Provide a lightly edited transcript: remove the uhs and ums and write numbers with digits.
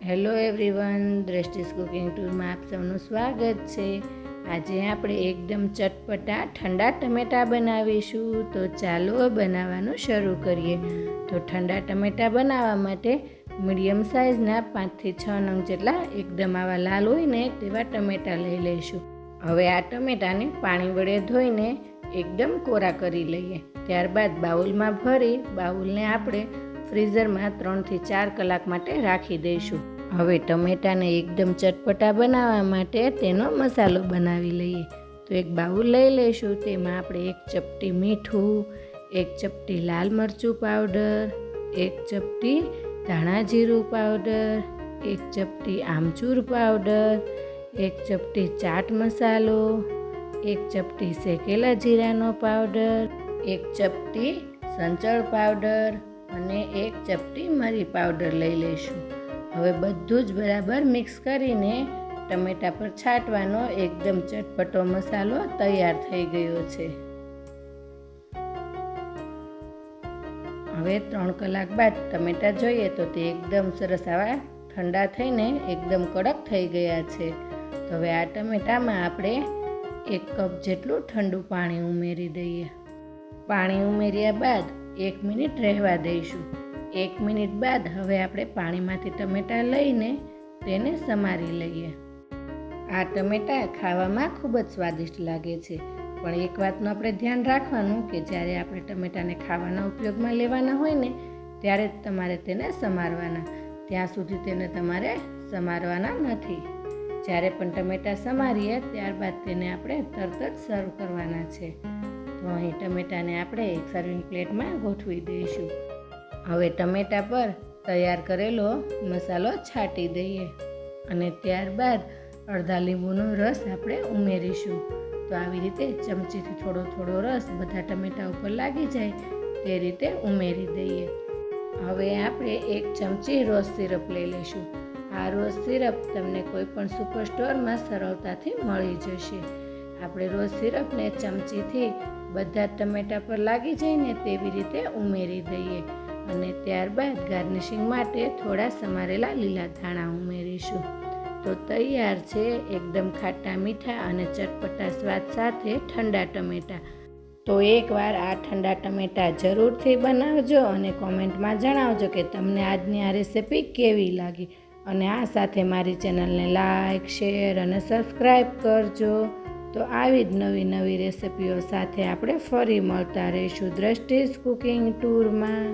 Hello everyone, દ્રષ્ટિસ cooking ટૂરમાં આપ સૌનું સ્વાગત છે। આજે આપણે એકદમ ચટપટા ઠંડા ટમેટાં બનાવીશું। તો ચાલો બનાવવાનું શરૂ કરીએ। તો ઠંડા ટમેટાં બનાવવા માટે મીડિયમ સાઇઝના 5 થી 6 નંગ જેટલા એકદમ આવા લાલ હોય ને તેવા ટમેટાં લઈ લઈશું। હવે આ ટમેટાને પાણી વડે ધોઈને એકદમ કોરા કરી લઈએ। ત્યારબાદ બાઉલમાં ભરી બાઉલને આપણે ફ્રીઝરમાં 3 થી 4 કલાક માટે રાખી દઈશું। હવે ટમેટાને એકદમ ચટપટા બનાવવા માટે તેનો મસાલો બનાવી લઈએ। તો એક બાઉલ લઈ લઈશું। તેમાં આપણે 1 ચપટી મીઠું, 1 ચપટી લાલ મરચું પાવડર, 1 ચપટી ધાણા જીરું પાવડર, 1 ચપટી આમચૂર પાવડર, 1 ચપટી ચાટ મસાલો, 1 ચપટી શેકેલા જીરાનો પાવડર, 1 ચપટી સંચળ પાવડર અને 1 ચપટી મરી પાવડર લઈ લઈશું। હવે બધું જ બરાબર મિક્સ કરીને ટમેટા પર છાંટવાનો એકદમ ચટપટો મસાલો તૈયાર થઈ ગયો છે। હવે 3 કલાક બાદ ટમેટા જોઈએ તો તે એકદમ સરસ આવા ઠંડા થઈને એકદમ કડક થઈ ગયા છે। તો હવે આ ટમેટામાં આપણે 1 કપ જેટલું ઠંડુ પાણી ઉમેરી દઈએ। પાણી ઉમેર્યા બાદ 1 મિનિટ રહેવા દઈશું। 1 મિનિટ બાદ હવે આપણે પાણીમાંથી ટમેટાં લઈને તેને સમારી લઈએ। આ ટમેટાં ખાવામાં ખૂબ જ સ્વાદિષ્ટ લાગે છે, પણ એક વાતનું આપણે ધ્યાન રાખવાનું કે જ્યારે આપણે ટમેટાને ખાવાના ઉપયોગમાં લેવાના હોય ને ત્યારે જ તમારે તેને સમારવાના, ત્યાં સુધી તેને તમારે સમારવાના નથી। જ્યારે પણ ટમેટાં સમારીએ ત્યારબાદ તેને આપણે તરત જ સર્વ કરવાના છે। તો અહીં ટમેટાને આપણે એક સર્વિંગ પ્લેટમાં ગોઠવી દઈશું। હવે ટમેટા પર તૈયાર કરેલો મસાલો છાંટી દઈએ અને ત્યારબાદ અડધા લીંબુનો રસ આપણે ઉમેરીશું। તો આવી રીતે ચમચીથી થોડો થોડો રસ બધા ટમેટા ઉપર લાગી જાય તે રીતે ઉમેરી દઈએ। હવે આપણે 1 ચમચી રોઝ સિરપ લઈ લઈશું। આ રોઝ સિરપ તમને કોઈ પણ સુપર સ્ટોરમાં સરળતાથી મળી જશે। આપણે રોઝ સિરપને ચમચીથી બધા ટમેટા પર લાગી જાય ને તેવી રીતે ઉમેરી દઈએ અને ત્યારબાદ ગાર્નિશિંગ માટે થોડા સમારેલા લીલા ધાણા ઉમેરીશું। તો તૈયાર છે એકદમ ખાટા મીઠા અને ચટપટા સ્વાદ સાથે ઠંડા ટમેટાં। તો એકવાર આ ઠંડા ટમેટાં જરૂરથી બનાવજો અને કોમેન્ટમાં જણાવજો કે તમને આજની આ રેસિપી કેવી લાગી, અને આ સાથે મારી ચેનલને લાઈક, શેર અને સબસ્ક્રાઈબ કરજો। તો આવી જ નવી નવી રેસિપીઓ સાથે આપણે ફરી મળતા રહીશું દ્રષ્ટિસ કુકિંગ ટૂરમાં।